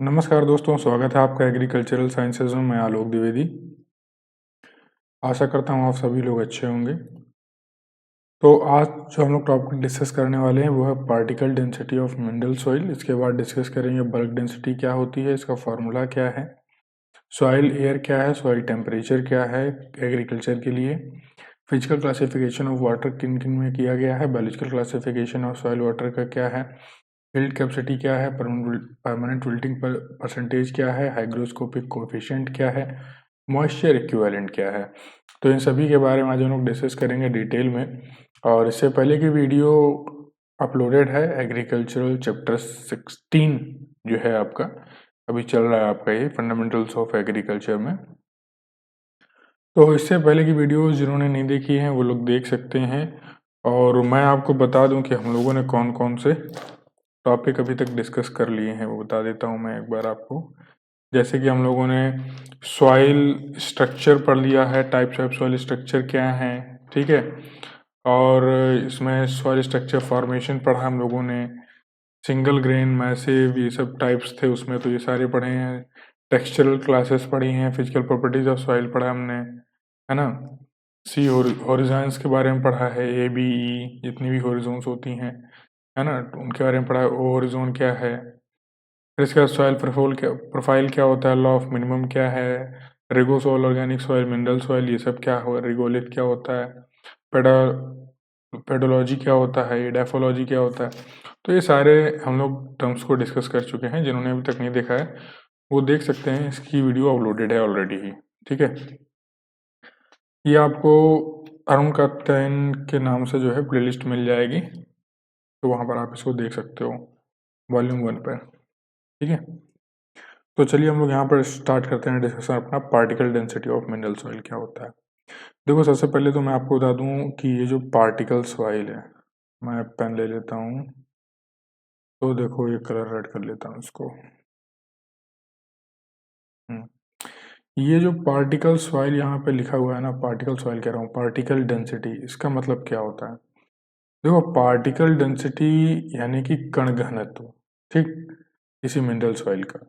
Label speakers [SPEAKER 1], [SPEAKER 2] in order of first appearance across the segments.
[SPEAKER 1] नमस्कार दोस्तों, स्वागत है आपका एग्रीकल्चरल साइंसेज में। मैं आलोक द्विवेदी। आशा करता हूँ आप सभी लोग अच्छे होंगे। तो आज जो हम लोग टॉपिक डिस्कस करने वाले हैं वो है particle density of mineral soil. इसके बाद डिस्कस करेंगे बल्क डेंसिटी क्या होती है, इसका फॉर्मूला क्या है, सॉइल एयर क्या है, सॉइल टेम्परेचर क्या है एग्रीकल्चर के लिए, फिजिकल क्लासिफिकेशन ऑफ वाटर किन किन में किया गया है, biological classification of soil water का क्या है, फील्ड कैपेसिटी क्या है, परमानेंट विल्टिंग परसेंटेज क्या है, हाइग्रोस्कोपिक कोएफिशिएंट क्या है, मॉइस्चर इक्विवेलेंट क्या है। तो इन सभी के बारे में आज हम लोग डिस्कस करेंगे डिटेल में। और इससे पहले की वीडियो अपलोडेड है एग्रीकल्चरल चैप्टर 16 जो है आपका, अभी चल रहा है आपका ये फंडामेंटल्स ऑफ एग्रीकल्चर में। तो इससे पहले की वीडियो जिन्होंने नहीं देखी है वो लोग देख सकते हैं। और मैं आपको बता दूं कि हम लोगों ने कौन कौन से टॉपिक अभी तक डिस्कस कर लिए हैं, वो बता देता हूं मैं एक बार आपको। जैसे कि हम लोगों ने सॉइल स्ट्रक्चर पढ़ लिया है, टाइप्स ऑफ सॉइल स्ट्रक्चर क्या है, ठीक है। और इसमें सॉइल स्ट्रक्चर फॉर्मेशन पढ़ा हम लोगों ने, सिंगल ग्रेन मैसिव ये सब टाइप्स थे उसमें, तो ये सारे पढ़े हैं। टेक्सचरल क्लासेस पढ़ी हैं, फिजिकल प्रॉपर्टीज ऑफ सॉइल पढ़ा हमने, है ना। सी हॉरिजॉन्स के बारे में पढ़ा है, ए बी ई जितनी भी हॉरिजॉन्स होती हैं, है ना, उनके बारे में पढ़ा है। ओ हॉरिजॉन क्या है, फिर इसके बाद सॉइल प्रोफाइल क्या होता है, लॉ ऑफ मिनिमम क्या है, रिगोसॉइल, ऑर्गेनिक सॉइल, मिनरल सॉइल ये सब क्या हो, रिगोलिथ क्या होता है, पेडा पेडोलॉजी क्या होता है, डेफोलॉजी क्या होता है। तो ये सारे हम लोग टर्म्स को डिस्कस कर चुके हैं। जिन्होंने अभी तक नहीं देखा है वो देख सकते हैं, इसकी वीडियो अपलोडेड है ऑलरेडी ही, ठीक है। ये आपको अरुण कप्तान के नाम से जो है प्लेलिस्ट मिल जाएगी, तो वहाँ पर आप इसको देख सकते हो वॉल्यूम 1 पर, ठीक है। तो चलिए हम लोग यहाँ पर स्टार्ट करते हैं डिस्कशन अपना, particle density of mineral soil क्या होता है। देखो सबसे पहले तो मैं आपको बता दूं कि ये जो पार्टिकल सॉइल है, मैं पेन ले लेता हूँ, तो देखो ये कलर रेड कर लेता हूँ इसको। ये जो पार्टिकल सॉइल यहाँ पे लिखा हुआ है ना, पार्टिकल सॉइल कह रहा हूँ, पार्टिकल डेंसिटी, इसका मतलब क्या होता है। देखो पार्टिकल डेंसिटी यानी कि कण घनत्व, ठीक, किसी मिनरल सॉइल का।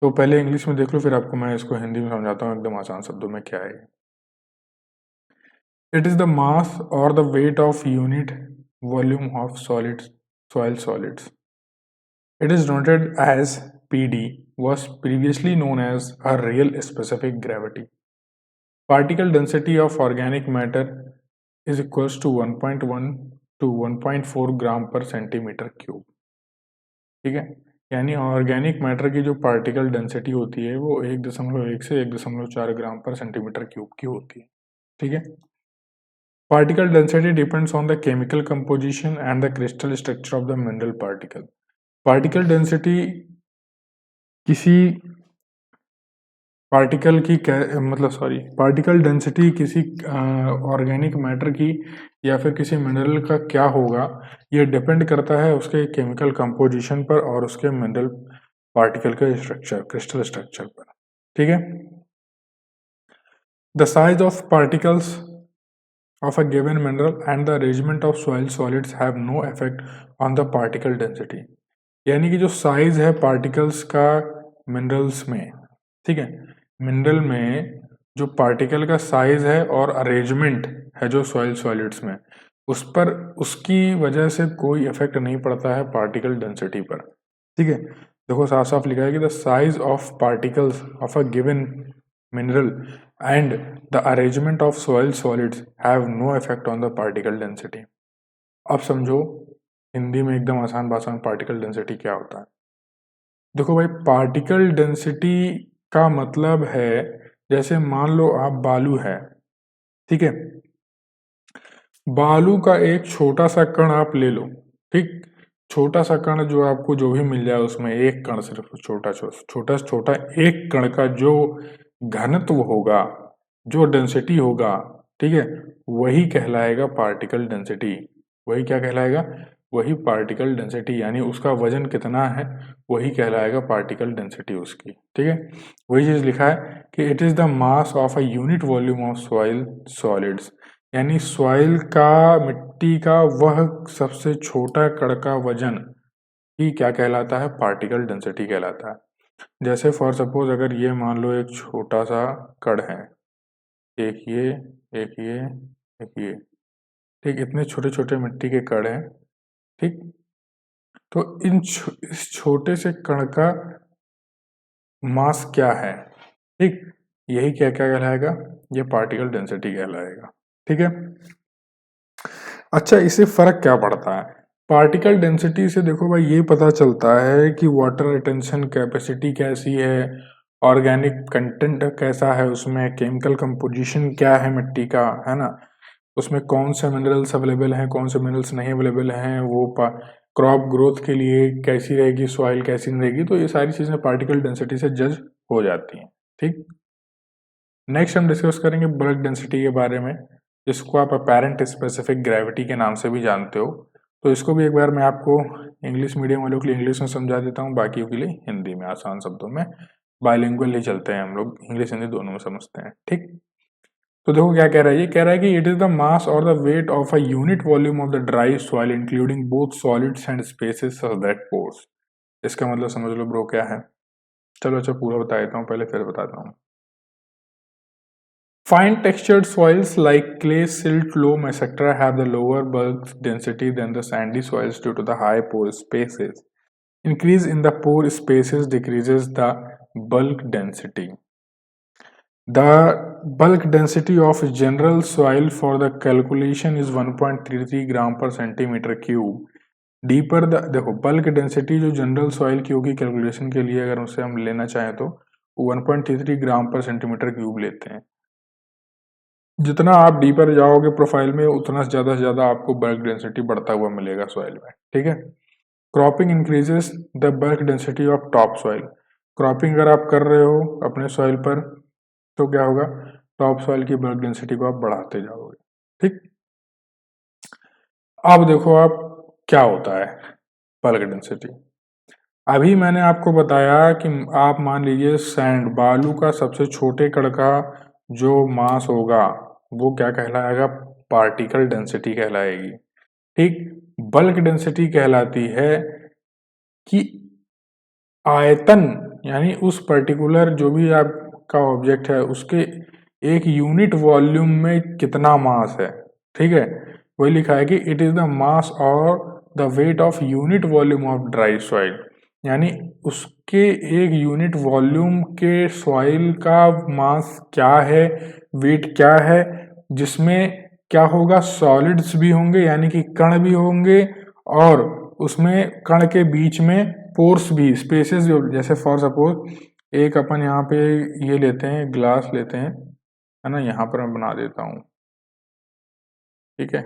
[SPEAKER 1] तो पहले इंग्लिश में देख लो, फिर आपको मैं इसको हिंदी में समझाता हूँ एकदम आसान शब्दों में क्या है। इट इज द मास और the weight of unit volume of solids, soil solids. It is noted as PD, was previously known as a real specific gravity. Particle density of organic matter is equals to 1.1 to 1.4 ग्राम पर centimetre cube, ठीक है। यानी organic matter की जो particle density होती है वो 1.1 से 1.4 ग्राम पर सेंटीमीटर क्यूब की होती है, ठीक है। Particle density depends on the chemical composition and the crystal structure of the mineral particle. Particle density किसी पार्टिकल की पार्टिकल डेंसिटी किसी ऑर्गेनिक मैटर की या फिर किसी मिनरल का क्या होगा, ये डिपेंड करता है उसके केमिकल कंपोजिशन पर और उसके मिनरल पार्टिकल के स्ट्रक्चर, क्रिस्टल स्ट्रक्चर पर, ठीक है। The size of particles of a given mineral and the arrangement of soil solids have no effect on the particle density. यानी कि जो साइज है पार्टिकल्स का मिनरल्स में, ठीक है, मिनरल में जो पार्टिकल का साइज है और अरेंजमेंट है जो सॉइल सॉलिड्स में, उस पर उसकी वजह से कोई इफेक्ट नहीं पड़ता है पार्टिकल डेंसिटी पर, ठीक है। देखो साफ साफ लिखा है कि the size of particles of a given mineral and the arrangement of soil solids have no effect on the particle density. अब समझो हिंदी में एकदम आसान भाषा में पार्टिकल डेंसिटी क्या होता है। देखो भाई, पार्टिकल डेंसिटी का मतलब है, जैसे मान लो आप बालू है, ठीक है, बालू का एक छोटा सा कण आप ले लो, ठीक, छोटा सा कण जो आपको जो भी मिल जाए उसमें एक कण, सिर्फ छोटा छोटा छोटा एक कण का जो घनत्व होगा, जो डेंसिटी होगा, ठीक है, वही कहलाएगा पार्टिकल डेंसिटी। वही क्या कहलाएगा, वही पार्टिकल डेंसिटी, यानी उसका वजन कितना है वही कहलाएगा पार्टिकल डेंसिटी उसकी, ठीक है। वही चीज लिखा है कि it is the mass of a unit volume of soil solids, यानी सॉइल का, मिट्टी का वह सबसे छोटा कण का वजन ही क्या कहलाता है, पार्टिकल डेंसिटी कहलाता है। जैसे फॉर सपोज अगर ये मान लो एक छोटा सा कण है, एक ये, एक ये, एक ये, ठीक, इतने छोटे छोटे मिट्टी के कण हैं, ठीक। तो इस छोटे से कण का मास क्या है, ठीक, यही क्या क्या कहलाएगा, ये पार्टिकल डेंसिटी कहलाएगा, ठीक है। अच्छा, इससे फर्क क्या पड़ता है? पार्टिकल डेंसिटी से देखो भाई ये पता चलता है कि वाटर रिटेंशन कैपेसिटी कैसी है, ऑर्गेनिक कंटेंट कैसा है, उसमें केमिकल कंपोजिशन क्या है मिट्टी का, है ना, उसमें कौन से मिनरल्स अवेलेबल हैं, कौन से मिनरल्स नहीं अवेलेबल हैं, वो क्रॉप ग्रोथ के लिए कैसी रहेगी, सॉइल कैसी रहेगी, तो ये सारी चीज़ें पार्टिकल डेंसिटी से जज हो जाती हैं, ठीक। नेक्स्ट हम डिस्कस करेंगे बल्क डेंसिटी के बारे में, जिसको आप अपेरेंट स्पेसिफिक ग्रेविटी के नाम से भी जानते हो। तो इसको भी एक बार मैं आपको इंग्लिश मीडियम वालों के लिए इंग्लिश में समझा देता हूँ, बाकियों के लिए हिंदी में आसान शब्दों में, बाइलिंगुअल ही चलते हैं हम लोग, इंग्लिश हिंदी दोनों में समझते हैं, ठीक। तो देखो क्या कह रहा है, ये कह रहा है कि इट इज द मास और the weight of a unit volume of the dry soil including both solids and spaces such that pores. इसका मतलब समझ लो ब्रो क्या है। चलो अच्छा पूरा बता देता हूँ पहले, फिर बताता हूँ। Fine textured soils like clay, silt, loam, etc. have the lower bulk density than the sandy soils due to the high pore spaces. Increase in the pore spaces decreases the bulk density. The bulk density of general soil for the calculation is 1.33 ग्राम पर centimetre cube. Deeper the, देखो bulk density जो general soil की होगी calculation के लिए, अगर उसे हम लेना चाहें तो 1.33 ग्राम पर सेंटीमीटर क्यूब लेते हैं। जितना आप डीपर जाओगे प्रोफाइल में, उतना ज़्यादा से ज़्यादा आपको बल्क डेंसिटी बढ़ता हुआ मिलेगा सॉइल में, ठीक है। Cropping increases the bulk density of top soil. Cropping अगर आप कर रहे हो अपने सॉइल पर तो क्या होगा, टॉप सॉइल की बल्क डेंसिटी को आप बढ़ाते जाओगे, ठीक। अब देखो आप क्या होता है बल्क डेंसिटी। अभी मैंने आपको बताया कि आप मान लीजिए सैंड, बालू का सबसे छोटे कण का जो मास होगा वो क्या कहलाएगा, पार्टिकल डेंसिटी कहलाएगी, ठीक। बल्क डेंसिटी कहलाती है कि आयतन, यानी उस पर्टिकुलर जो भी आपका ऑब्जेक्ट है उसके एक यूनिट वॉल्यूम में कितना मास है, ठीक है। वही लिखा है कि इट इज द मास और the weight of unit volume of dry soil, यानी उसके एक यूनिट वॉल्यूम के सॉइल का मास क्या है, वेट क्या है, जिसमें क्या होगा, सॉलिड्स भी होंगे यानी कि कण भी होंगे, और उसमें कण के बीच में पोर्स भी, स्पेसेस भी, जैसे फॉर सपोज एक अपन यहाँ पे ये लेते हैं, ग्लास लेते हैं, है ना, यहाँ पर मैं बना देता हूँ, ठीक है।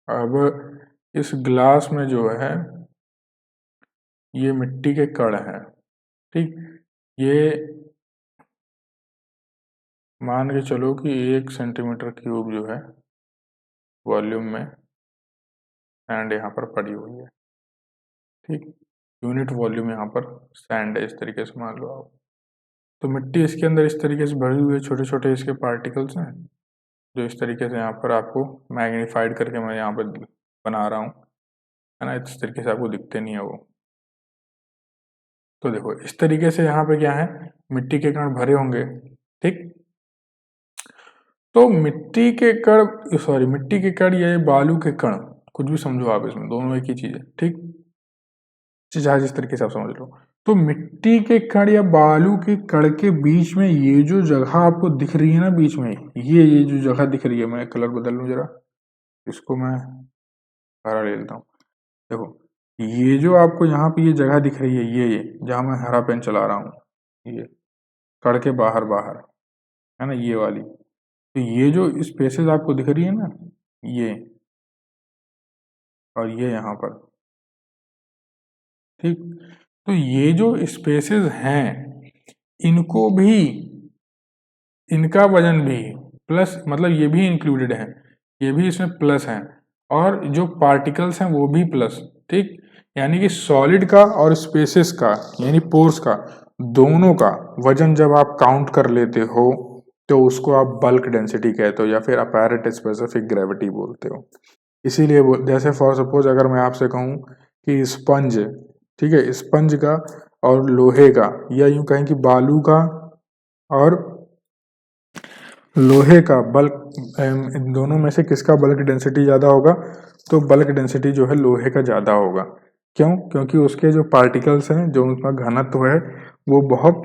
[SPEAKER 1] अब इस ग्लास में जो है ये मिट्टी के कण हैं, ठीक। ये मान के चलो कि 1 सेंटीमीटर क्यूब जो है वॉल्यूम में सैंड यहाँ पर पड़ी हुई है, ठीक। यूनिट वॉल्यूम यहाँ पर सैंड है, इस तरीके से मान लो आप। तो मिट्टी इसके अंदर इस तरीके से भरी हुई है, छोटे छोटे इसके पार्टिकल्स हैं जो इस तरीके से यहाँ पर आपको मैग्नीफाइड करके मैं यहाँ पर बना रहा हूँ, है ना, इस तरीके से आपको दिखते नहीं है वो। तो देखो इस तरीके से यहाँ पे क्या है, मिट्टी के कण भरे होंगे, ठीक। तो मिट्टी के कण या बालू के कण, कुछ भी समझो आप, इसमें दोनों एक ही चीज है, ठीक। चाहे जिस तरीके से आप समझ लो। तो मिट्टी के कण या बालू के कण के बीच में ये जो जगह आपको दिख रही है ना, बीच में ये जो जगह दिख रही है, मैं कलर बदल लूं जरा, इसको मैं हरा ले लेता हूँ। देखो ये जो आपको यहाँ पे ये जगह दिख रही है, ये जहाँ मैं हरा पेन चला रहा हूँ, ये कण के बाहर बाहर, है ना, ये वाली। तो ये जो स्पेसेस आपको दिख रही है ना, ये और ये यहाँ पर, ठीक। तो ये जो स्पेसेस हैं इनको भी, इनका वजन भी प्लस, मतलब ये भी इंक्लूडेड है, ये भी इसमें प्लस है, और जो पार्टिकल्स हैं वो भी प्लस, ठीक। यानी कि सॉलिड का और स्पेसेस का, यानी पोर्स का, दोनों का वजन जब आप काउंट कर लेते हो तो उसको आप बल्क डेंसिटी कहते हो या फिर अपैरेंट स्पेसिफिक ग्रेविटी बोलते हो। इसीलिए जैसे फॉर सपोज अगर मैं आपसे कहूँ कि स्पंज, ठीक है, स्पंज का और लोहे का, या यूं कहें कि बालू का और लोहे का बल्क, इन दोनों में से किसका बल्क डेंसिटी ज़्यादा होगा? तो बल्क डेंसिटी जो है लोहे का ज़्यादा होगा। क्यों? क्योंकि उसके जो पार्टिकल्स हैं, जो उनका घनत्व है, वो बहुत,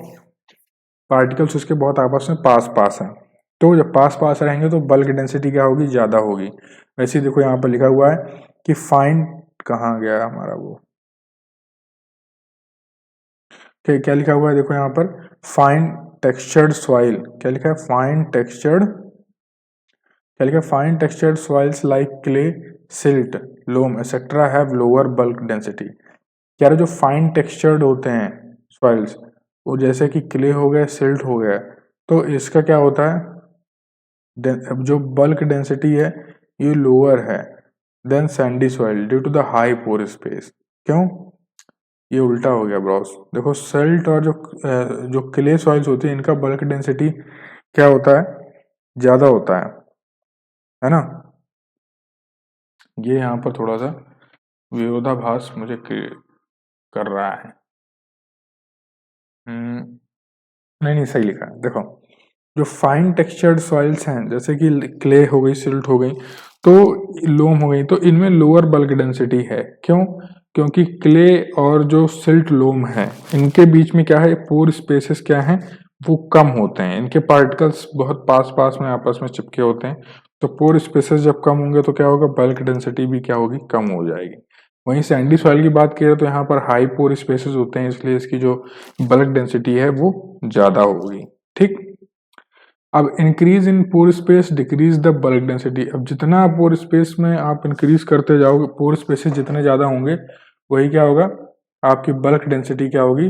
[SPEAKER 1] पार्टिकल्स उसके बहुत आपस में पास पास हैं। तो जब पास पास रहेंगे तो बल्क डेंसिटी क्या होगी? ज़्यादा होगी। वैसे देखो यहाँ पर लिखा हुआ है कि फाइन, कहाँ गया हमारा वो, क्या लिखा हुआ है? देखो यहाँ पर फाइन टेक्सचर्ड सॉइल, क्या लिखा है? फाइन टेक्सचर्ड, क्या लिखा है? Fine textured soils like clay, silt, loam etcetera have lower bulk density. कह रहे जो फाइन टेक्सचर्ड होते हैं सॉइल्स, वो जैसे कि क्ले हो गए, सिल्ट हो गया, तो इसका क्या होता है? अब जो बल्क डेंसिटी है ये लोअर है than sandy soil due to the high pore space. क्यों? ये उल्टा हो गया ब्रॉस। देखो सिल्ट और जो क्ले सॉइल्स होती है, इनका बल्क डेंसिटी क्या होता है? ज्यादा होता है ना? ये यहाँ पर थोड़ा सा विरोधाभास मुझे कर रहा है। नहीं नहीं, सही लिखा है। देखो जो फाइन टेक्सचर्ड सॉइल्स हैं, जैसे कि क्ले हो गई, सिल्ट हो गई, तो लोम हो गई, तो इनमें लोअर बल्क डेंसिटी है। क्यों? क्योंकि क्ले और जो सिल्ट लोम है, इनके बीच में क्या है? पोर स्पेसेस क्या है? वो कम होते हैं। इनके पार्टिकल्स बहुत पास पास में आपस में चिपके होते हैं। तो पोर स्पेसेस जब कम होंगे तो क्या होगा? बल्क डेंसिटी भी क्या होगी? कम हो जाएगी। वहीं सैंडी सॉइल की बात करें तो यहाँ पर हाई पोर स्पेसेस होते हैं, इसलिए इसकी जो बल्क डेंसिटी है वो ज्यादा होगी। ठीक। अब increase in pore space decrease the bulk density. अब जितना पोर स्पेस में आप इंक्रीज करते जाओगे, पोर स्पेसेस जितने ज्यादा होंगे, वही क्या होगा? आपकी बल्क डेंसिटी क्या होगी?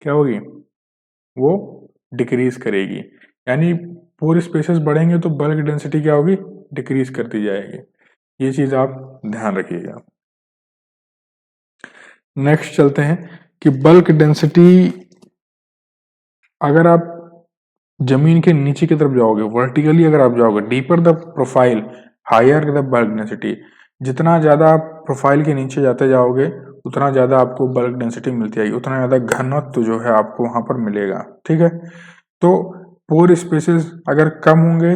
[SPEAKER 1] क्या होगी? वो डिक्रीज करेगी। यानी पोर स्पेसेस बढ़ेंगे तो बल्क डेंसिटी क्या होगी? डिक्रीज करती जाएगी। ये चीज आप ध्यान रखिएगा। नेक्स्ट चलते हैं कि बल्क डेंसिटी, अगर आप जमीन के नीचे की तरफ जाओगे, वर्टिकली अगर आप जाओगे, deeper the profile higher the bulk density, जितना ज्यादा आप प्रोफाइल के नीचे जाते जाओगे उतना ज्यादा आपको बल्क डेंसिटी मिलती आएगी, उतना ज्यादा घनत्व जो है आपको वहां पर मिलेगा। ठीक है। तो पोर स्पेसेस अगर कम होंगे,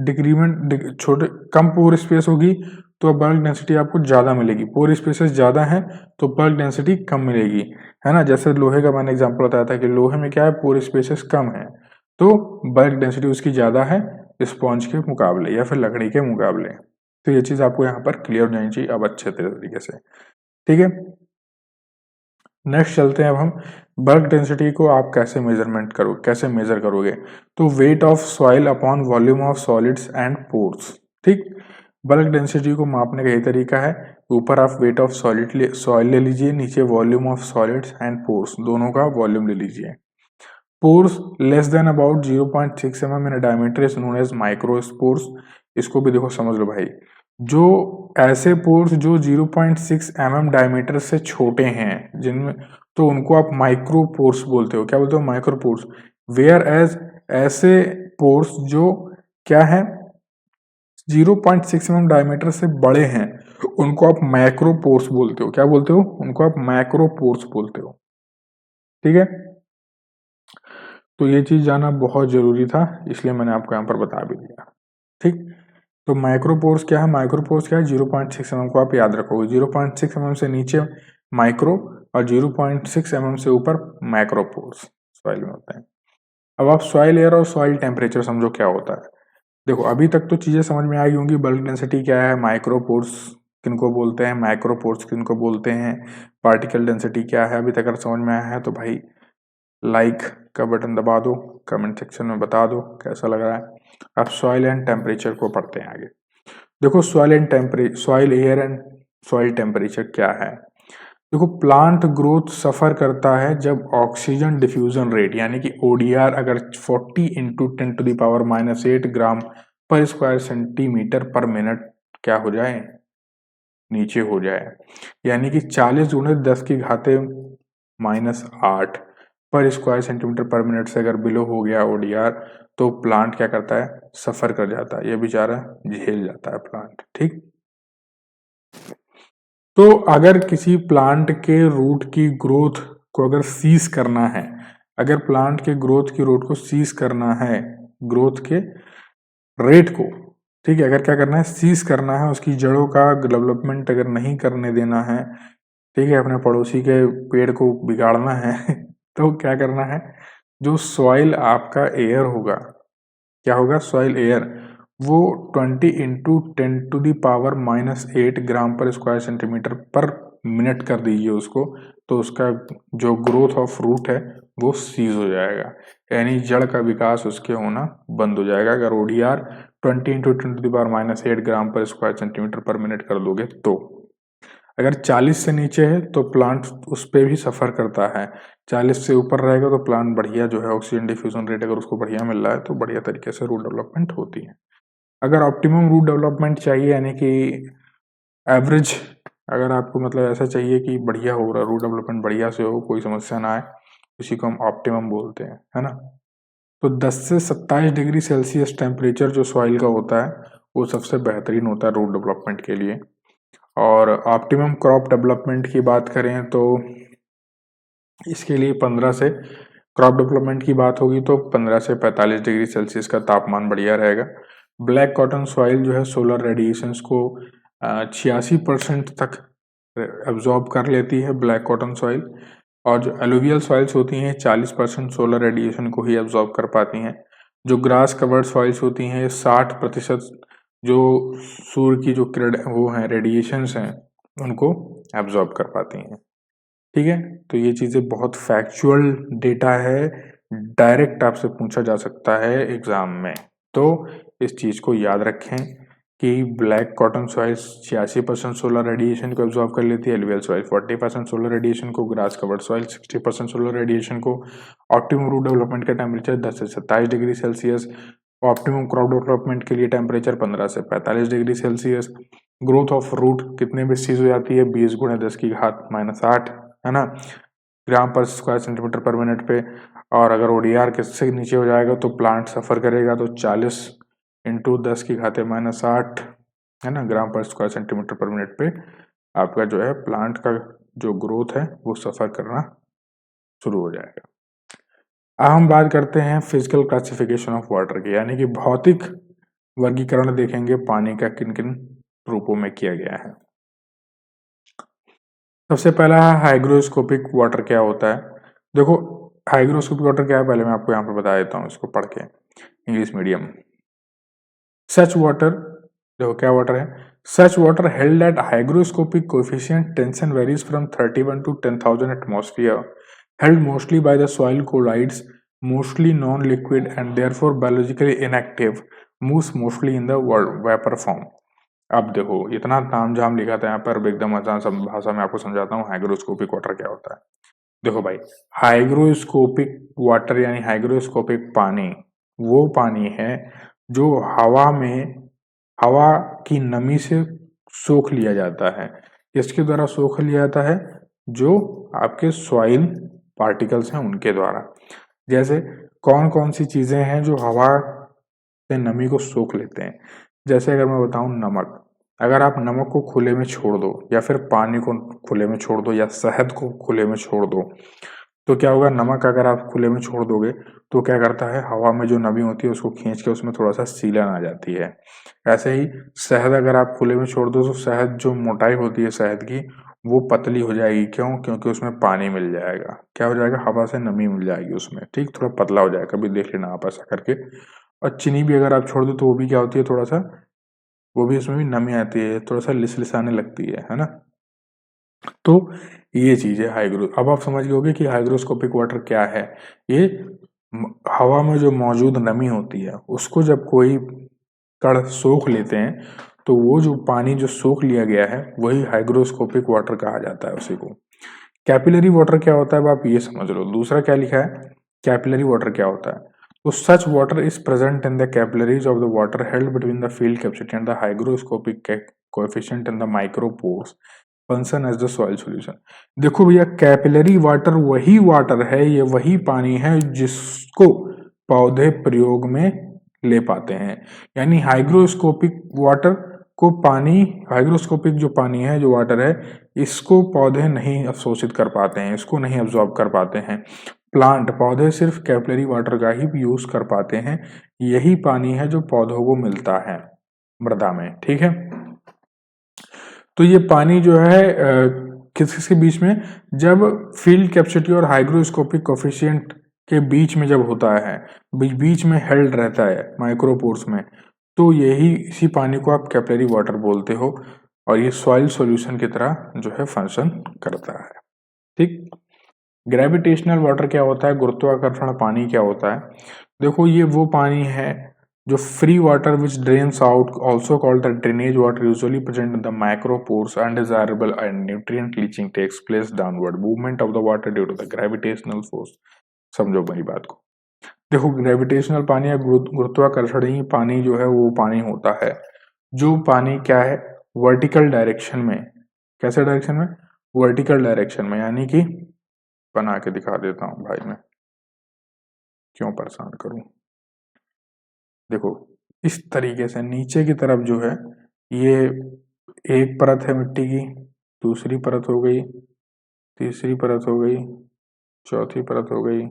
[SPEAKER 1] डिक्रीमेंट छोटे कम पोर स्पेस होगी तो बल्क डेंसिटी आपको ज्यादा मिलेगी। पोर स्पेसेस ज्यादा है तो बल्क डेंसिटी कम मिलेगी, है ना? जैसे लोहे का मैंने एग्जांपल बताया था कि लोहे में क्या है? पोर स्पेसेस कम है तो बल्क डेंसिटी उसकी ज्यादा है स्पॉन्ज के मुकाबले या फिर लकड़ी के मुकाबले। तो ये चीज आपको यहाँ पर क्लियर हो जानी चाहिए अब अच्छे तरीके से। ठीक है। नेक्स्ट चलते हैं अब हम बल्क डेंसिटी को आप कैसे मेजरमेंट करो, कैसे मेजर करोगे? तो weight of soil upon volume of solids and pores. ठीक। बल्क डेंसिटी को मापने का यही तरीका है। ऊपर आप वेट ऑफ सॉइल ले लीजिए, नीचे volume of solids and pores, दोनों का वॉल्यूम ले लीजिए। Pores less than about 0.6 mm in diameter is known as microspores. इसको भी देखो समझ लो भाई, जो ऐसे पोर्स जो 0.6 mm डायमीटर से छोटे हैं, जिनमें, तो उनको आप माइक्रोपोर्स बोलते हो। क्या बोलते हो? माइक्रोपोर्स। वेयर एज ऐसे पोर्स जो क्या है? 0.6 mm डायमीटर से बड़े हैं, उनको आप मैक्रोपोर्स बोलते हो। क्या बोलते हो? उनको आप मैक्रोपोर्स बोलते हो। ठीक है। तो ये चीज जानना बहुत जरूरी था, इसलिए मैंने आपको यहाँ पर बता भी दिया। ठीक। तो माइक्रोपोर्स क्या है? माइक्रोपोर्स क्या है? 0.6 mm को आप याद रखोगे। 0.6 mm से नीचे माइक्रो और 0.6 mm से ऊपर मैक्रोपोर्स सॉइल में होते हैं। अब आप सॉइल एयर और सॉइल टेम्परेचर समझो क्या होता है। देखो अभी तक तो चीजें समझ में आई होंगी, बल्क डेंसिटी क्या है, माइक्रोपोर्स किनको बोलते हैं, मैक्रोपोर्स किनको बोलते हैं, पार्टिकल डेंसिटी क्या है। अभी तक अगर समझ में आया है तो भाई लाइक का बटन दबा दो, कमेंट सेक्शन में बता दो कैसा लग रहा है। अब सॉइल एंड टेम्परेचर को पढ़ते हैं आगे। देखो soil air and soil temperature क्या है। देखो प्लांट ग्रोथ सफर करता है जब ऑक्सीजन डिफ्यूजन रेट यानी कि ओडीआर अगर 40 इंटू 10⁻⁻8 ग्राम पर स्क्वायर सेंटीमीटर पर मिनट क्या हो जाए? नीचे हो जाए। यानी कि 40 गुणे 10 की घाते -8 पर स्क्वायर सेंटीमीटर पर मिनट से अगर बिलो हो गया ओडीआर, तो प्लांट क्या करता है? सफर कर जाता है, ये बेचारा झेल जाता है प्लांट। ठीक। तो अगर किसी प्लांट के रूट की ग्रोथ को अगर सीज करना है, अगर प्लांट के ग्रोथ की रेट को सीज करना है, ग्रोथ के रेट को, ठीक है, अगर क्या करना है, सीज करना है, उसकी जड़ों का डेवलपमेंट अगर नहीं करने देना है, ठीक है, अपने पड़ोसी के पेड़ को बिगाड़ना है तो क्या करना है, जो सॉइल आपका एयर होगा, क्या होगा, सॉइल एयर, वो 20 इंटू 10⁻⁻8 ग्राम पर स्क्वायर सेंटीमीटर पर मिनट कर दीजिए उसको, तो उसका जो ग्रोथ ऑफ रूट है वो सीज हो जाएगा, यानी जड़ का विकास उसके होना बंद हो जाएगा। अगर ओडीआर 20 इंटू 10⁻⁸ ग्राम पर स्क्वायर सेंटीमीटर पर मिनट कर दोगे तो। अगर 40 से नीचे है तो प्लांट उस पर भी सफर करता है, 40 से ऊपर रहेगा तो प्लांट बढ़िया जो है ऑक्सीजन डिफ्यूजन रेट अगर उसको बढ़िया मिल रहा है तो बढ़िया तरीके से रूट डेवलपमेंट होती है। अगर ऑप्टिमम रूट डेवलपमेंट चाहिए, यानी कि एवरेज, अगर आपको मतलब ऐसा चाहिए कि बढ़िया हो रहा, रूट डेवलपमेंट बढ़िया से हो, कोई समस्या ना आए, उसी को हम ऑप्टिमम बोलते हैं, है ना। तो 10 से 27 डिग्री सेल्सियस टेम्परेचर जो सॉइल का होता है वो सबसे बेहतरीन होता है रूट डेवलपमेंट के लिए। और ऑप्टिमम क्रॉप डेवलपमेंट की बात करें तो इसके लिए 15 से, क्रॉप डेवलपमेंट की बात होगी तो 15 से 45 डिग्री सेल्सियस का तापमान बढ़िया रहेगा। ब्लैक कॉटन सॉइल जो है सोलर रेडिएशंस को 86% तक एब्जॉर्ब कर लेती है ब्लैक कॉटन सॉइल, और जो एलुवियल सॉइल्स होती हैं 40% सोलर रेडिएशन को ही एब्जॉर्ब कर पाती हैं। जो ग्रास कवर्ड सॉइल्स होती हैं 60% जो सूर्य की जो किरण वो हैं रेडिएशंस हैं उनको एब्जॉर्ब कर पाती हैं, ठीक है। तो ये चीज़ें बहुत फैक्चुअल डेटा है, डायरेक्ट आपसे पूछा जा सकता है एग्जाम में, तो इस चीज़ को याद रखें कि black cotton soil 86% solar radiation को एब्जॉर्ब कर लेती है, एलुवियल सॉइल 40% सोलर रेडिएशन को, grass covered soil 60% solar radiation को। ऑप्टिमम रूट डेवलपमेंट का टेम्परेचर 10 से 27 degree Celsius, optimum crop development के लिए टेम्परेचर 15 से 45 degree Celsius. Growth of root कितने में सीज हो जाती है, 20 × 10⁻⁸, है ना, ग्राम पर स्क्वायर सेंटीमीटर पर मिनट पे। और अगर ओडीआर किससे नीचे हो जाएगा तो प्लांट सफर करेगा, तो 40 इंटू 10⁻⁸, है ना, ग्राम पर स्क्वायर सेंटीमीटर पर मिनट पे आपका जो है प्लांट का जो ग्रोथ है वो सफर करना शुरू हो जाएगा। अब हम बात करते हैं फिजिकल क्लासिफिकेशन ऑफ वाटर की, यानी कि भौतिक वर्गीकरण देखेंगे पानी का किन किन रूपों में किया गया है। सबसे पहला है हाइग्रोस्कोपिक वाटर क्या होता है। देखो हाइग्रोस्कोपिक वाटर क्या है, पहले मैं आपको यहाँ पे बता देता हूँ इसको पढ़ के, इंग्लिश मीडियम। सच वाटर, देखो क्या वाटर है, such water held at hygroscopic coefficient tension varies from 31 to 10,000 atmosphere, held mostly by the soil colloids, mostly non liquid and therefore biologically inactive, moves mostly in the vapour form. अब देखो इतना तामझाम लिखा था यहाँ पर, एकदम आसान भाषा में आपको समझाता हूँ हाइग्रोस्कोपिक वाटर क्या होता है। देखो भाई, हाइग्रोस्कोपिक वाटर यानी हाइग्रोस्कोपिक पानी वो पानी है जो हवा में, हवा की नमी से सोख लिया जाता है। इसके द्वारा सोख लिया जाता है जो आपके सॉइल पार्टिकल्स हैं उनके द्वारा। जैसे कौन कौन सी चीजें हैं जो हवा से नमी को सोख लेते हैं, जैसे अगर मैं बताऊं नमक, अगर आप नमक को खुले में छोड़ दो या फिर पानी को खुले में छोड़ दो या शहद को खुले में छोड़ दो तो क्या होगा, नमक अगर आप खुले में छोड़ दोगे तो क्या करता है, हवा में जो नमी होती है उसको खींच के उसमें थोड़ा सा सीलन आ जाती है। ऐसे ही शहद अगर आप खुले में छोड़ दो तो शहद जो मोटाई होती है शहद की वो पतली हो जाएगी, क्यों, क्योंकि उसमें पानी मिल जाएगा, क्या हो जाएगा, हवा से नमी मिल जाएगी उसमें, ठीक, थोड़ा पतला हो जाएगा, कभी देख लेना आप ऐसा करके। और चीनी भी अगर आप छोड़ दो तो वो भी क्या होती है, थोड़ा सा वो भी उसमें भी नमी आती है, थोड़ा सा लिसलिसाने लगती है ना। तो ये चीज है हाइग्रो। अब आप समझ गए कि हाइग्रोस्कोपिक वाटर क्या है। ये हवा में जो मौजूद नमी होती है उसको जब कोई कण सोख लेते हैं तो वो जो पानी जो सोख लिया गया है वही हाइग्रोस्कोपिक वाटर कहा जाता है उसी को। कैपिलरी वाटर क्या होता है, अब आप ये समझ लो। दूसरा क्या लिखा है, कैपिलरी वाटर क्या होता है, तो such water is present in the capillaries of the water held between the field capacity and the hygroscopic coefficient in the micropores function as the soil solution। देखो भैया कैपिलरी वाटर वही water है, ये वही पानी है जिसको पौधे प्रयोग में ले पाते हैं। यानी हाइग्रोस्कोपिक वाटर को पानी, हाइग्रोस्कोपिक जो पानी है, जो वाटर है, इसको पौधे नहीं अवशोषित कर पाते हैं, इसको नहीं अब्जॉर्ब कर पाते हैं। प्लांट, पौधे सिर्फ कैपिलरी वाटर का ही यूज कर पाते हैं। यही पानी है जो पौधों को मिलता है मृदा में, ठीक है। तो ये पानी जो है किसके बीच में, जब फील्ड कैपेसिटी और हाइग्रोस्कोपिक कोफिशिएंट के बीच में जब होता है, बीच में हेल्ड रहता है माइक्रोपोर्स में, तो यही इसी पानी को आप कैपिलरी वाटर बोलते हो और ये सॉइल सॉल्यूशन की तरह जो है फंक्शन करता है, ठीक। ग्रेविटेशनल वाटर क्या होता है, गुरुत्वाकर्षण पानी क्या होता है? देखो, ये वो पानी है जो free water which drains out, also called the drainage water, usually present in the micropores, undesirable and nutrient leaching takes place downward movement of the water due to the gravitational force. समझो मेरी बात को। देखो, gravitational पानी या गुरुत्वाकर्षणीय पानी जो है वो पानी होता है जो पानी क्या है, वर्टिकल डायरेक्शन में, कैसे डायरेक्शन में, वर्टिकल डायरेक्शन में, यानी कि बना के दिखा देता हूं भाई, मैं क्यों परेशान करूं। देखो, इस तरीके से नीचे की तरफ जो है ये एक परत है मिट्टी की, दूसरी परत हो गई, तीसरी परत हो गई, चौथी परत हो गई,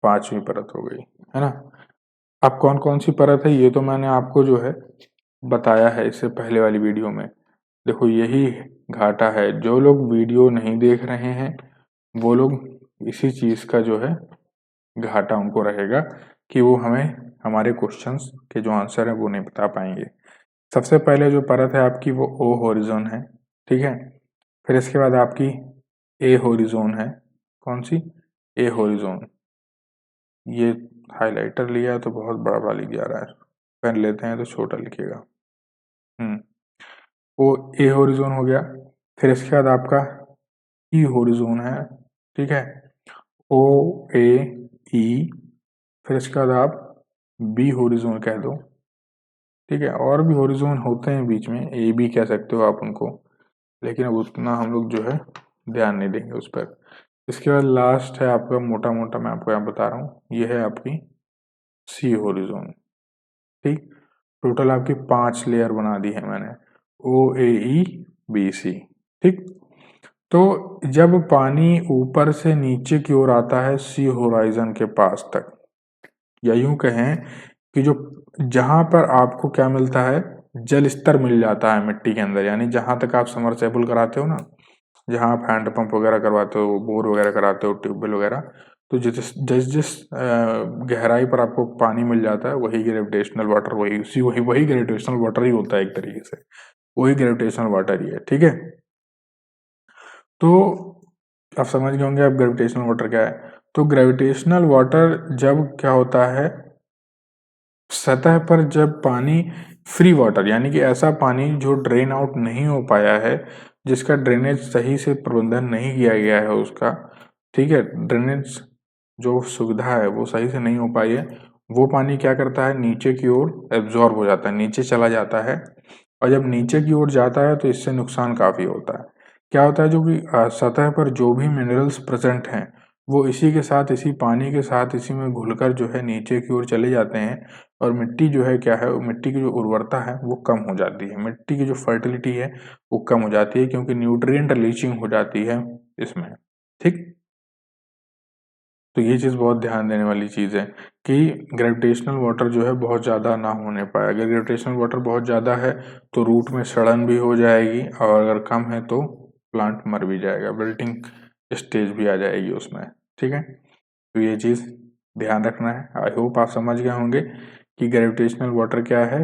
[SPEAKER 1] पांचवी परत हो गई, है ना। अब कौन कौन सी परत है ये तो मैंने आपको जो है बताया है इससे पहले वाली वीडियो में। देखो, यही घाटा है, जो लोग वीडियो नहीं देख रहे हैं वो लोग इसी चीज का जो है घाटा उनको रहेगा कि वो हमें हमारे क्वेश्चंस के जो आंसर है वो नहीं बता पाएंगे। सबसे पहले जो परत है आपकी वो ओ होरिजोन है, ठीक है। फिर इसके बाद आपकी ए होरिजोन है, कौन सी, ए होरिजोन। ये हाइलाइटर लिया तो बहुत बड़ा बड़ा लिख जा रहा है, पेन लेते हैं तो छोटा लिखेगा। वो ए होरिजोन हो गया। फिर इसके बाद आपका ई होरिजोन है, ठीक है, ओ ए ई। फिर इसके बाद आप बी होरिजोन कह दो, ठीक है। और भी होरिजोन होते हैं बीच में, ए बी कह सकते हो आप उनको, लेकिन अब उतना हम लोग जो है ध्यान नहीं देंगे उस पर। इसके बाद लास्ट है आपका, मोटा मोटा मैं आपको यहाँ बता रहा हूँ, ये है आपकी सी होरिजोन, ठीक। टोटल आपकी 5 लेयर बना दी है मैंने, ओ ए ई बी सी, ठीक। तो जब पानी ऊपर से नीचे की ओर आता है सी होराइजन के पास तक, या यूं कहें कि जो जहां पर आपको क्या मिलता है, जल स्तर मिल जाता है मिट्टी के अंदर, यानी जहां तक आप समरसेबल कराते हो ना, जहां आप हैंड पंप वगैरह करवाते हो, बोर वगैरह कराते हो, ट्यूबवेल वगैरह, तो जिस जिस जिस गहराई पर आपको पानी मिल जाता है वही ग्रेविटेशनल वाटर, वही ग्रेविटेशनल वाटर ही होता है, एक तरीके से वही ग्रेविटेशनल वाटर ही है, ठीक है। तो आप समझ गए होंगे अब ग्रेविटेशनल वाटर क्या है। तो ग्रेविटेशनल वाटर जब क्या होता है, सतह पर जब पानी फ्री वाटर, यानी कि ऐसा पानी जो ड्रेन आउट नहीं हो पाया है, जिसका ड्रेनेज सही से प्रबंधन नहीं किया गया है उसका, ठीक है, ड्रेनेज जो सुविधा है वो सही से नहीं हो पाई है, वो पानी क्या करता है, नीचे की ओर एब्जॉर्ब हो जाता है, नीचे चला जाता है। और जब नीचे की ओर जाता है तो इससे नुकसान काफी होता है। क्या होता है, जो कि सतह पर जो भी मिनरल्स प्रेजेंट हैं वो इसी के साथ, इसी पानी के साथ, इसी में घुलकर जो है नीचे की ओर चले जाते हैं, और मिट्टी जो है क्या है, मिट्टी की जो उर्वरता है वो कम हो जाती है, मिट्टी की जो फर्टिलिटी है वो कम हो जाती है, क्योंकि न्यूट्रिएंट लीचिंग हो जाती है इसमें, ठीक। तो ये चीज़ बहुत ध्यान देने वाली चीज़ है कि ग्रेविटेशनल वाटर जो है बहुत ज़्यादा ना होने पाए। अगर ग्रेविटेशनल वाटर बहुत ज़्यादा है तो रूट में सड़न भी हो जाएगी, और अगर कम है तो प्लांट मर भी जाएगा, विल्टिंग स्टेज भी आ जाएगी उसमें, ठीक है। तो ये चीज़ ध्यान रखना है। आई होप आप समझ गए होंगे कि ग्रेविटेशनल वाटर क्या है,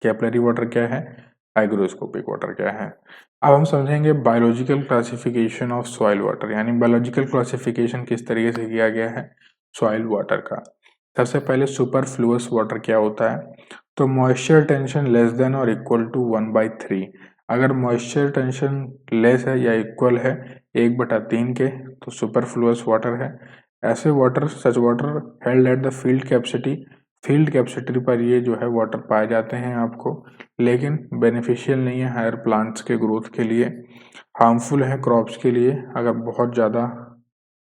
[SPEAKER 1] कैपिलरी वाटर क्या है, हाइग्रोस्कोपिक वाटर क्या है। अब हम समझेंगे biological classification of soil water, यानी बायोलॉजिकल क्लासिफिकेशन किस तरीके से किया गया है सॉइल वाटर का। सबसे पहले सुपरफ्लुअस वाटर क्या होता है, तो मॉइस्चर टेंशन लेस देन और इक्वल टू 1/3। अगर मॉइस्चर टेंशन लेस है या इक्वल है 1/3 के तो सुपरफ्लुअस वाटर है। ऐसे water, such water held at the field capacity पर ये जो है वाटर पाए जाते हैं आपको, लेकिन बेनिफिशियल नहीं है हायर प्लांट्स के ग्रोथ के लिए, हार्मफुल है क्रॉप्स के लिए अगर बहुत ज़्यादा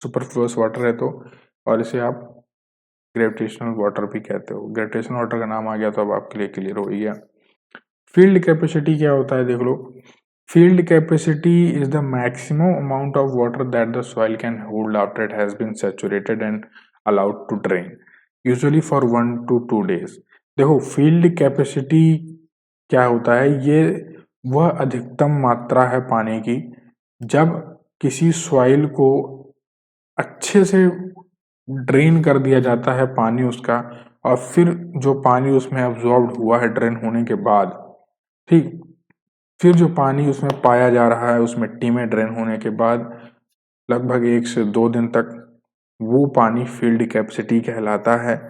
[SPEAKER 1] सुपरफ्लुअस वाटर है तो, और इसे आप ग्रेविटेशनल वाटर भी कहते हो। ग्रेविटेशनल वाटर का नाम आ गया तो अब आपके लिए क्लियर हो गया। फील्ड कैपेसिटी क्या होता है, देख लो। Field capacity is the maximum amount of water that the soil can hold after it has been saturated and allowed to drain, usually for 1 to 2 days। देखो फील्ड कैपेसिटी क्या होता है, ये वह अधिकतम मात्रा है पानी की जब किसी सॉइल को अच्छे से ड्रेन कर दिया जाता है पानी उसका, और फिर जो पानी उसमें अब्जॉर्ब हुआ है ड्रेन होने के बाद, ठीक, फिर जो पानी उसमें पाया जा रहा है उस मिट्टी में ड्रेन होने के बाद लगभग 1 से 2 दिन तक, वो पानी फील्ड कैपेसिटी कहलाता है।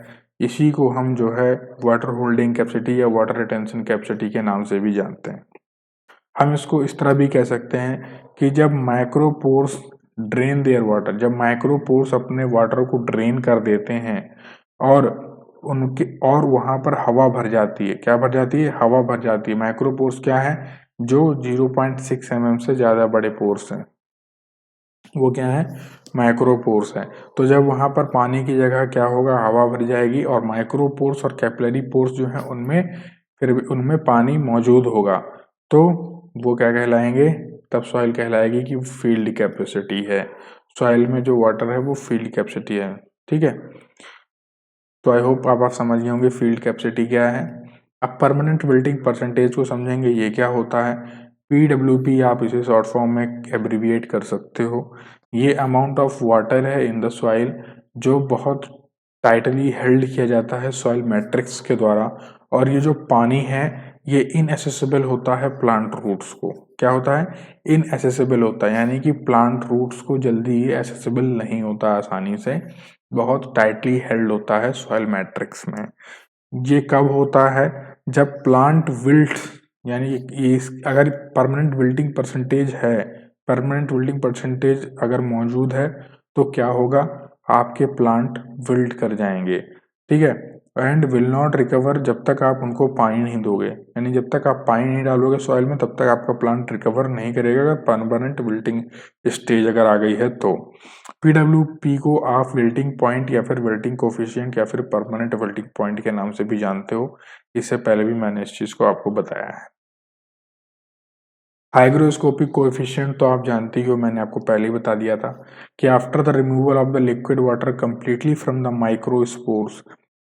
[SPEAKER 1] इसी को हम जो है वाटर होल्डिंग कैपेसिटी या वाटर रिटेंशन कैपेसिटी के नाम से भी जानते हैं। हम इसको इस तरह भी कह सकते हैं कि जब माइक्रोपोर्स ड्रेन देयर वाटर, जब माइक्रोपोर्स अपने वाटर को ड्रेन कर देते हैं और उनके और वहां पर हवा भर जाती है, क्या भर जाती है, हवा भर जाती है। माइक्रोपोर्स क्या है, जो 0.6 mm से ज्यादा बड़े पोर्स हैं, वो क्या है, माइक्रोपोर्स है। तो जब वहां पर पानी की जगह क्या होगा, हवा भर जाएगी, और माइक्रोपोर्स और कैपिलरी पोर्स जो है उनमें फिर उनमें पानी मौजूद होगा, तो वो क्या कहलाएंगे, तब सॉइल कहलाएगी कि फील्ड कैपेसिटी है। सॉइल में जो वाटर है वो फील्ड कैपेसिटी है। ठीक है, तो आई होप आप समझ गए होंगे फील्ड कैपेसिटी क्या है। अब परमानेंट विल्टिंग परसेंटेज को समझेंगे, ये क्या होता है। PWP आप इसे शॉर्ट फॉर्म में एब्रीविएट कर सकते हो। ये अमाउंट ऑफ वाटर है इन द सॉइल जो बहुत टाइटली हेल्ड किया जाता है सॉइल मैट्रिक्स के द्वारा, और ये जो पानी है ये इनएसेसिबल होता है प्लांट रूट्स को। क्या होता है, इनएसेसिबल होता है, यानी कि प्लांट रूट्स को जल्दी ये एसेसिबल नहीं होता आसानी से, बहुत टाइटली हेल्ड होता है सॉइल मैट्रिक्स में। ये कब होता है, जब प्लांट विल्ट, यानी ये अगर परमानेंट विल्टिंग परसेंटेज है, परमानेंट विल्टिंग परसेंटेज अगर मौजूद है तो क्या होगा, आपके प्लांट विल्ट कर जाएंगे। ठीक है, एंड विल नॉट रिकवर जब तक आप उनको पानी नहीं दोगे, यानी जब तक आप पानी नहीं डालोगे सॉइल में तब तक आपका प्लांट रिकवर नहीं करेगा अगर परमानेंट विल्टिंग स्टेज अगर आ गई है तो। PWP को आप विल्टिंग पॉइंट या फिर विल्टिंग कोफिशिएंट या फिर परमानेंट विल्टिंग पॉइंट के नाम से भी जानते हो, इससे पहले भी मैंने इस चीज को आपको बताया है। हाइग्रोस्कोपिक कोएफिशिएंट तो आप जानते ही हो, मैंने आपको पहले ही बता दिया था कि after the removal of the liquid water completely from the microspores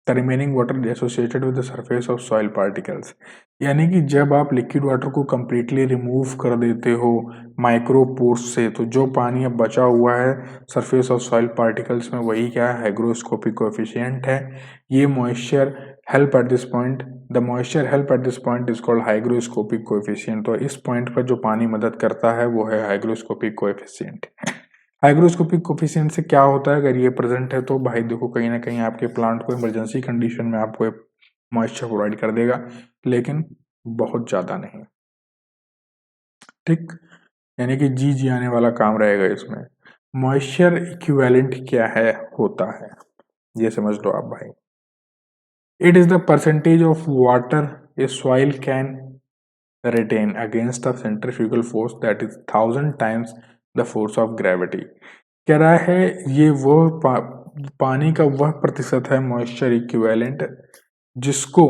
[SPEAKER 1] the remaining water associated with the surface of soil particles, यानी कि जब आप लिक्विड वाटर को कंप्लीटली रिमूव कर देते हो माइक्रोपोर्स से, तो जो पानी अब बचा हुआ है सरफेस ऑफ सॉइल पार्टिकल्स में, वही क्या है, हाइग्रोस्कोपिक कोएफिशिएंट है। ये moisture help at this point, the moisture help at this point is called hygroscopic coefficient. तो इस पॉइंट पर जो पानी मदद करता है वो है हाइग्रोस्कोपिक कोएफिशिएंट। हाइग्रोस्कोपिक कोएफिशिएंट से क्या होता है, अगर ये प्रेजेंट है तो भाई देखो कहीं ना कहीं आपके प्लांट को इमरजेंसी कंडीशन में आपको मॉइस्चर प्रोवाइड कर देगा, लेकिन बहुत ज्यादा नहीं। ठीक, यानी कि जी आने वाला काम रहेगा इसमें। मॉइस्चर इक्विवेलेंट क्या है, होता है, ये समझ लो आप भाई। It is the percentage of water A soil can retain against a centrifugal force that is 1000 times the force of gravity। कह रहा है ये वो पानी का वह प्रतिशत है मॉइस्चर इक्विवेलेंट जिसको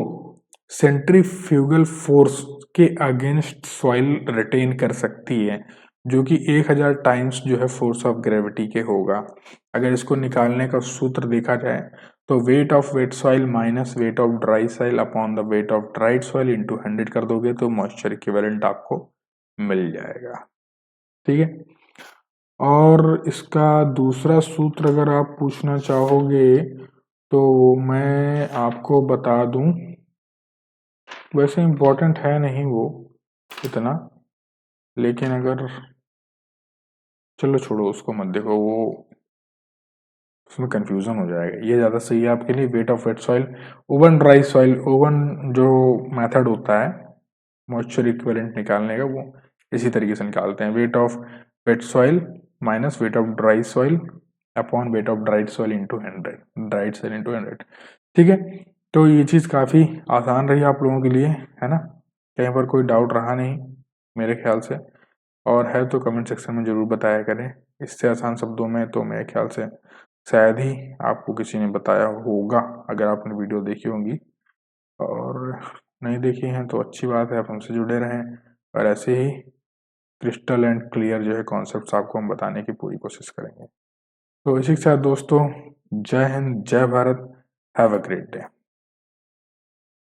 [SPEAKER 1] सेंट्रीफ्यूगल फोर्स के अगेंस्ट सॉइल रिटेन कर सकती है, जो कि 1000 टाइम्स जो है फोर्स ऑफ ग्रेविटी के होगा। अगर इसको निकालने का सूत्र देखा जाए तो weight of weight soil minus weight of dry soil upon the weight of dried soil into 100 कर दोगे तो मॉइस्चर इक्विवेलेंट आपको मिल जाएगा। ठीक है, और इसका दूसरा सूत्र अगर आप पूछना चाहोगे तो मैं आपको बता दूं, वैसे इम्पोर्टेंट है नहीं वो इतना, लेकिन अगर, चलो छोड़ो उसको मत देखो, वो उसमें कंफ्यूजन हो जाएगा, ये ज़्यादा सही है आपके लिए। Weight of weight soil, oven dry soil, oven जो मेथड होता है मॉइस्चर इक्विवेलेंट निकालने का, वो इसी तरीके से निकालते हैं। Weight of weight soil minus weight of dry soil upon weight of dried soil into 100, dried soil into 100। ठीक है, तो ये चीज़ काफ़ी आसान रही आप लोगों के लिए, है ना, कहीं पर कोई डाउट रहा नहीं मेरे ख्याल से, और है तो कमेंट सेक्शन में ज़रूर बताया करें। इससे आसान शब्दों में तो मेरे ख्याल से शायद ही आपको किसी ने बताया होगा अगर आपने वीडियो देखी होंगी, और नहीं देखी हैं तो अच्छी बात है, आप हमसे जुड़े रहें और ऐसे ही क्रिस्टल एंड क्लियर जो है कॉन्सेप्ट्स आपको हम बताने की पूरी कोशिश करेंगे। तो इसी के साथ दोस्तों, जय हिंद, जय Bharat, have a great day.